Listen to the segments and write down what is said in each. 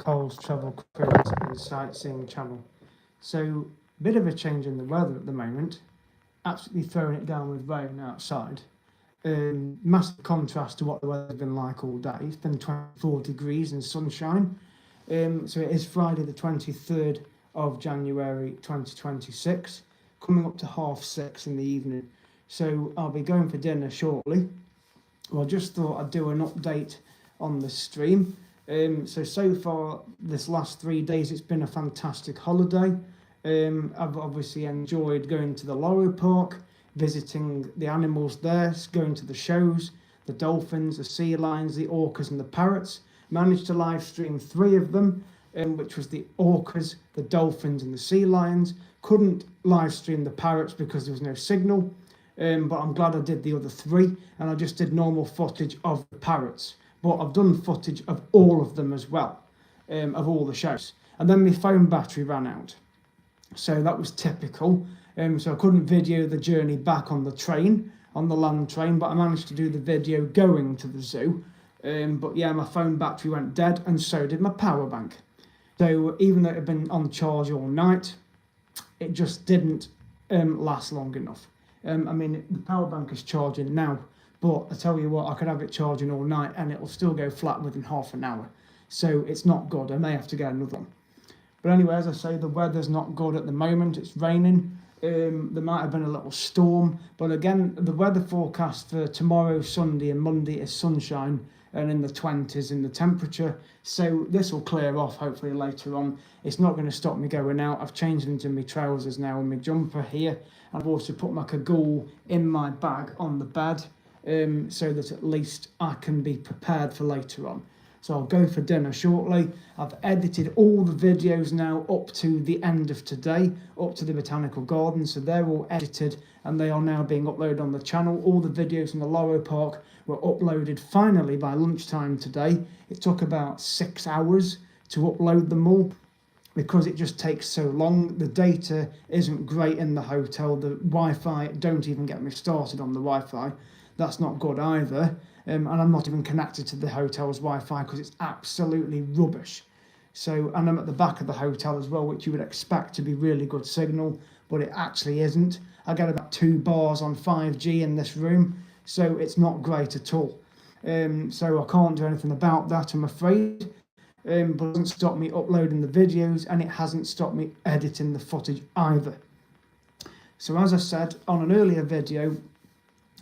Cole's Travel Cruise and Sightseeing channel. So, bit of a change in the weather at the moment. Absolutely throwing it down with rain outside. Massive contrast to what the weather's been like all day. It's been 24 degrees and sunshine. So it is Friday the 23rd of January 2026, coming up to 6:30 in the evening. So I'll be going for dinner shortly. Well, I just thought I'd do an update on the stream. So far, this last 3 days, it's been a fantastic holiday. I've obviously enjoyed going to the Loro Park, visiting the animals there, going to the shows, the dolphins, the sea lions, the orcas and the parrots. Managed to live stream 3 of them, which was the orcas, the dolphins and the sea lions. Couldn't live stream the parrots because there was no signal, but I'm glad I did the other 3, and I just did normal footage of the parrots. But I've done footage of all of them as well, of all the shows. And then my phone battery ran out. So that was typical. So I couldn't video the journey back on the train, on the land train, but I managed to do the video going to the zoo. But yeah, my phone battery went dead, and so did my power bank. So even though it had been on charge all night, it just didn't last long enough. I mean, the power bank is charging now, but I tell you what, I could have it charging all night and it'll still go flat within half an hour. So it's not good. I may have to get another one. But anyway, as I say, the weather's not good at the moment. It's raining. There might have been a little storm. But again, the weather forecast for tomorrow, Sunday and Monday is sunshine and in the 20s in the temperature. So this will clear off hopefully later on. It's not going to stop me going out. I've changed into my trousers now and my jumper here. I've also put my cagoule in my bag on the bed, so that at least I can be prepared for later on. So I'll go for dinner shortly. I've edited all the videos now up to the end of today, up to the Botanical Garden. So they're all edited and they are now being uploaded on the channel. All the videos from the Loro Park were uploaded finally by lunchtime today. It took about 6 hours to upload them all because it just takes so long. The data isn't great in the hotel. The Wi-Fi, don't even get me started on the Wi-Fi. That's not good either. And I'm not even connected to the hotel's Wi-Fi because it's absolutely rubbish. So, and I'm at the back of the hotel as well, which you would expect to be really good signal, but it actually isn't. I get about 2 bars on 5G in this room, so it's not great at all. So I can't do anything about that, I'm afraid. But it doesn't stop me uploading the videos, and it hasn't stopped me editing the footage either. So as I said on an earlier video,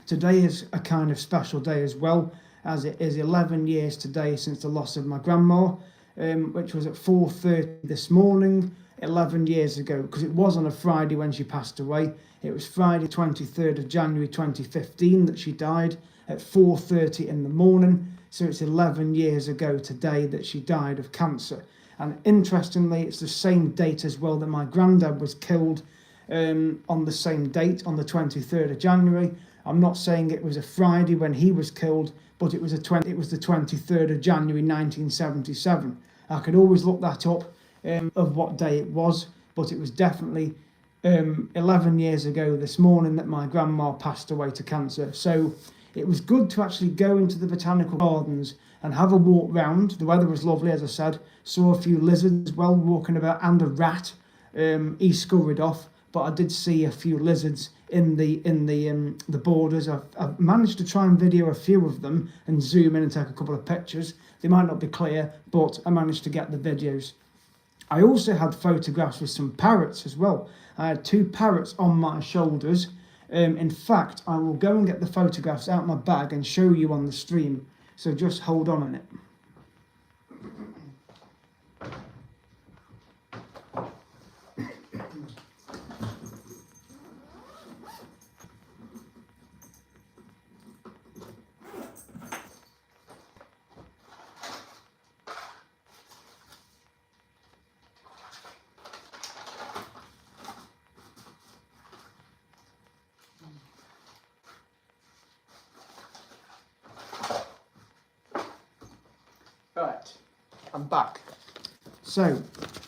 today is a kind of special day as well, as it is 11 years today since the loss of my grandma, which was at 4:30 this morning, 11 years ago, because it was on a Friday when she passed away. It was Friday 23rd of January 2015 that she died at 4:30 in the morning, so it's 11 years ago today that she died of cancer. And interestingly, it's the same date as well that my granddad was killed, on the same date, on the 23rd of January. I'm not saying it was a Friday when he was killed, but it was the 23rd of January 1977. I could always look that up, of what day it was, but it was definitely 11 years ago this morning that my grandma passed away to cancer. So it was good to actually go into the Botanical Gardens and have a walk round. The weather was lovely, as I said. Saw a few lizards as well walking about, and a rat. He scurried off, but I did see a few lizards in the borders. I've managed to try and video a few of them and zoom in and take a couple of pictures. They might not be clear, but I managed to get the videos. I also had photographs with some parrots as well. I had 2 parrots on my shoulders. In fact, I will go and get the photographs out of my bag and show you on the stream. So just hold on a minute. Right, I'm back. So,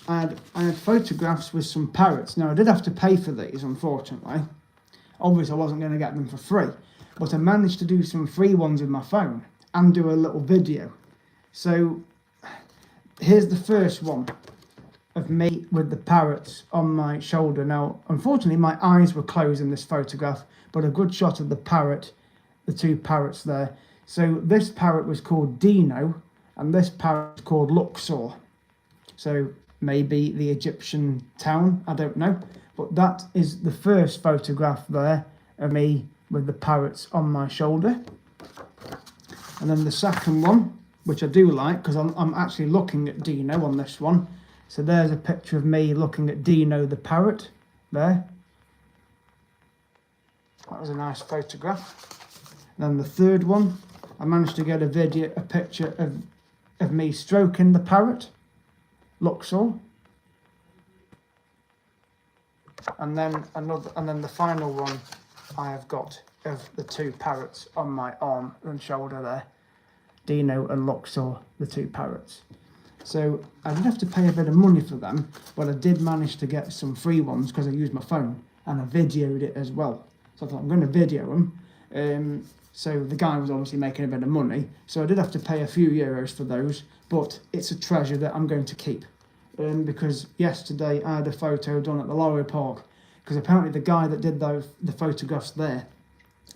I had photographs with some parrots. Now, I did have to pay for these, unfortunately. Obviously, I wasn't going to get them for free. But I managed to do some free ones with my phone and do a little video. So, here's the first one of me with the parrots on my shoulder. Now, unfortunately, my eyes were closed in this photograph, but a good shot of the parrot, the two parrots there. So this parrot was called Dino, and this parrot was called Luxor. So maybe the Egyptian town, I don't know. But that is the first photograph there of me with the parrots on my shoulder. And then the second one, which I do like, because I'm actually looking at Dino on this one. So there's a picture of me looking at Dino the parrot there. That was a nice photograph. And then the third one, I managed to get a picture of me stroking the parrot, Luxor. And then the final one I have got of the two parrots on my arm and shoulder there. Dino and Luxor, the two parrots. So I did have to pay a bit of money for them, but I did manage to get some free ones because I used my phone and I videoed it as well. So I thought I'm going to video them. So the guy was obviously making a bit of money. So I did have to pay a few euros for those, but it's a treasure that I'm going to keep. Because yesterday I had a photo done at the Lorry Park, because apparently the guy that did the photographs there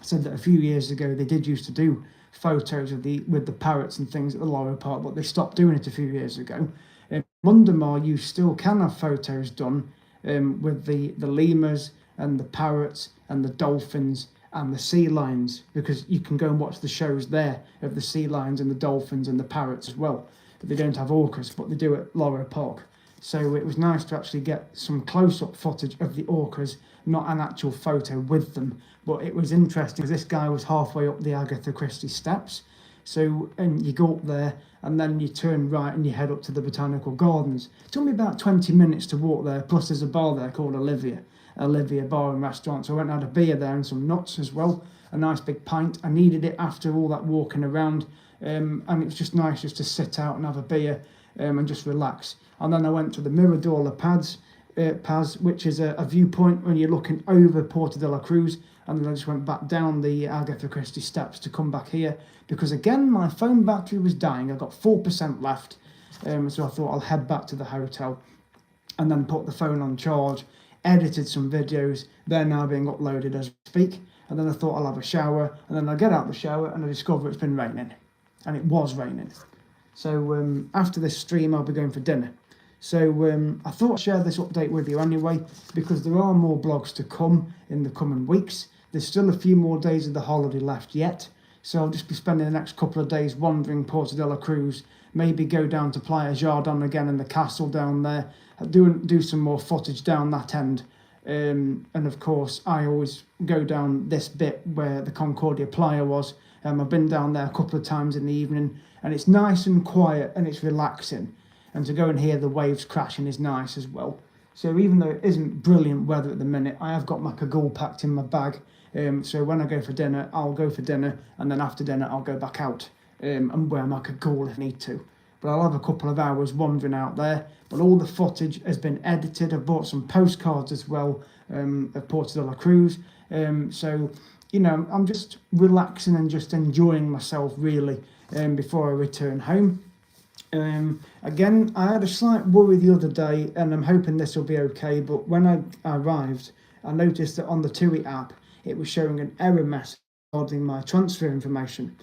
said that a few years ago they did used to do photos with the parrots and things at the Lorry Park, but they stopped doing it a few years ago. In Mundamar, you still can have photos done with the lemurs and the parrots and the dolphins and the sea lions, because you can go and watch the shows there of the sea lions and the dolphins and the parrots as well. But they don't have orcas, but they do at Lorry Park. So it was nice to actually get some close-up footage of the orcas, not an actual photo with them. But it was interesting because this guy was halfway up the Agatha Christie steps. So, and you go up there and then you turn right and you head up to the Botanical Gardens. It took me about 20 minutes to walk there, plus there's a bar there called Olivia Bar and Restaurant. So I went and had a beer there and some nuts as well, a nice big pint. I needed it after all that walking around, and it was just nice just to sit out and have a beer and just relax. And then I went to the Mirador La Paz, which is a viewpoint when you're looking over Porto de la Cruz. And then I just went back down the Agatha Christie steps to come back here, because again my phone battery was dying. I got 4% left, so I thought I'll head back to the hotel and then put the phone on charge, edited some videos. They're now being uploaded as we speak. And then I thought I'll have a shower, and then I get out of the shower and I discover it's been raining, and it was raining. So after this stream I'll be going for dinner. So I thought I'd share this update with you anyway, because there are more vlogs to come in the coming weeks. There's still a few more days of the holiday left yet, so I'll just be spending the next couple of days wandering Porto de la Cruz, maybe go down to Playa Jardin again and the castle down there, do some more footage down that end. And of course I always go down this bit where the Concordia Playa was. I've been down there a couple of times in the evening, and it's nice and quiet and it's relaxing. And to go and hear the waves crashing is nice as well. So even though it isn't brilliant weather at the minute, I have got my cagoule packed in my bag. So when I go for dinner, I'll go for dinner, and then after dinner I'll go back out and wear my cagoule if I need to. But I'll have a couple of hours wandering out there. But all the footage has been edited. I've bought some postcards as well of Porto de la Cruz. So, you know, I'm just relaxing and just enjoying myself really before I return home. Again, I had a slight worry the other day, and I'm hoping this will be okay, but when I arrived, I noticed that on the TUI app, it was showing an error message regarding my transfer information.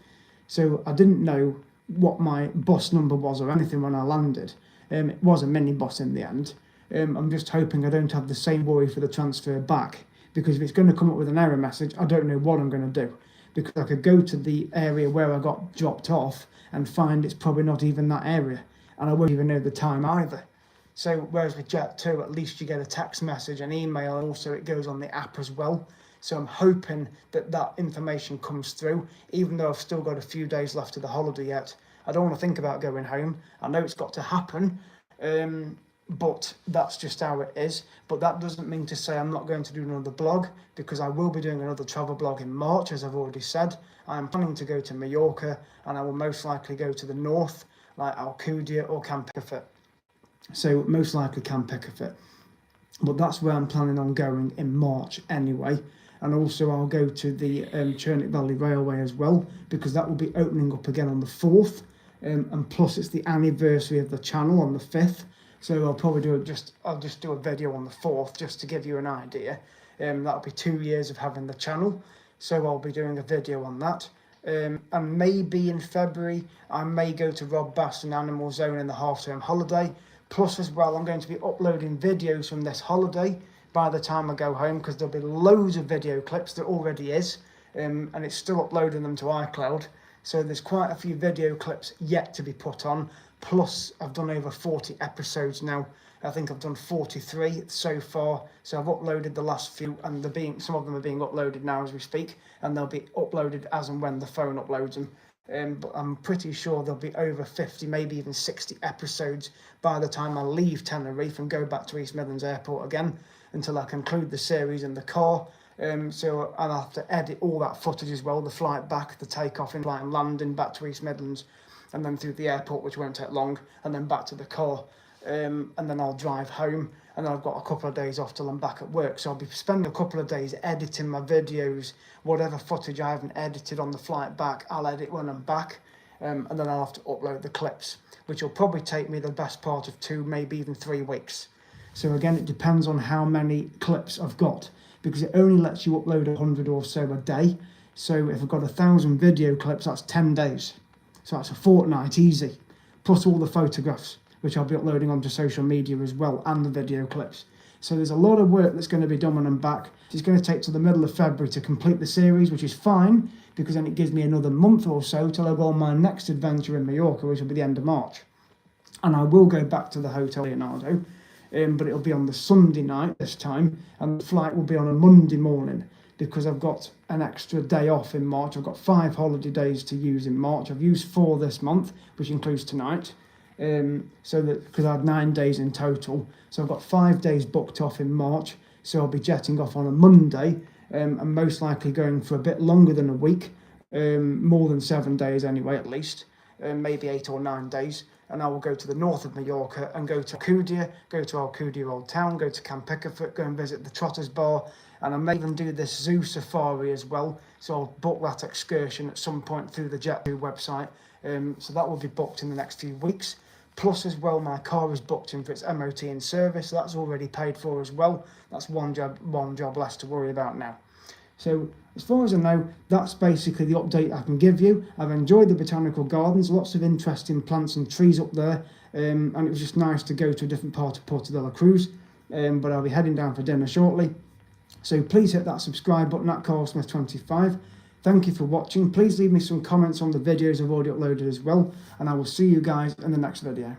So I didn't know what my bus number was or anything when I landed. It was a minibus in the end. I'm just hoping I don't have the same worry for the transfer back, because if it's going to come up with an error message, I don't know what I'm going to do. Because I could go to the area where I got dropped off and find it's probably not even that area, and I won't even know the time either. So whereas with Jet2, at least you get a text message, an email, and also it goes on the app as well. So I'm hoping that that information comes through, even though I've still got a few days left of the holiday yet. I don't want to think about going home. I know it's got to happen, but that's just how it is. But that doesn't mean to say I'm not going to do another blog, because I will be doing another travel blog in March, as I've already said. I am planning to go to Mallorca, and I will most likely go to the north, like Alcudia or Camp Picafit. So most likely Camp Picafit. But that's where I'm planning on going in March anyway. And also I'll go to the Churnick Valley Railway as well, because that will be opening up again on the 4th. and plus it's the anniversary of the channel on the 5th. So I'll probably I'll just do a video on the 4th just to give you an idea. That'll be 2 years of having the channel, so I'll be doing a video on that. And maybe in February I may go to Rob Bass and Animal Zone in the half-term holiday. Plus as well, I'm going to be uploading videos from this holiday by the time I go home, because there'll be loads of video clips. There already is, and it's still uploading them to iCloud. So there's quite a few video clips yet to be put on. Plus I've done over 40 episodes now. I think I've done 43 so far. So I've uploaded the last few, and some of them are being uploaded now as we speak, and they'll be uploaded as and when the phone uploads them. But I'm pretty sure there'll be over 50, maybe even 60 episodes by the time I leave Tenerife and go back to East Midlands Airport again, until I conclude the series in the car. So I'll have to edit all that footage as well, the flight back, the takeoff, in flight and landing back to East Midlands, and then through the airport, which won't take long, and then back to the car. And then I'll drive home, and then I've got a couple of days off till I'm back at work. So I'll be spending a couple of days editing my videos. Whatever footage I haven't edited on the flight back, I'll edit when I'm back, and then I'll have to upload the clips, which will probably take me the best part of 2, maybe even 3 weeks. So again, it depends on how many clips I've got, because it only lets you upload 100 or so a day. So if I've got 1,000 video clips, that's 10 days. So that's a fortnight easy, plus all the photographs, which I'll be uploading onto social media as well, and the video clips. So there's a lot of work that's going to be done when I'm back. It's going to take to the middle of February to complete the series, which is fine, because then it gives me another month or so till I go on my next adventure in Mallorca, which will be the end of March. And I will go back to the Hotel Leonardo, but it'll be on the Sunday night this time, and the flight will be on a Monday morning, because I've got an extra day off in March. I've got 5 holiday days to use in March. I've used 4 this month, which includes tonight. So that, because I had 9 days in total, so I've got 5 days booked off in March. So I'll be jetting off on a Monday, and most likely going for a bit longer than a week, more than 7 days anyway, at least, maybe 8 or 9 days. And I will go to the north of Mallorca and go to Alcudia, go to Alcudia Old Town, go to Camp Pickford, go and visit the Trotters Bar, and I may even do this zoo safari as well. So I'll book that excursion at some point through the Jet2 website. So that will be booked in the next few weeks. Plus as well, my car is booked in for its MOT and service, so that's already paid for as well. That's one job less to worry about now. So as far as I know, that's basically the update I can give you. I've enjoyed the botanical gardens, lots of interesting plants and trees up there, and it was just nice to go to a different part of Puerto de la Cruz. But I'll be heading down for dinner shortly. So please hit that subscribe button at CarlSmith25. Thank you for watching. Please leave me some comments on the videos I've already uploaded as well, and I will see you guys in the next video.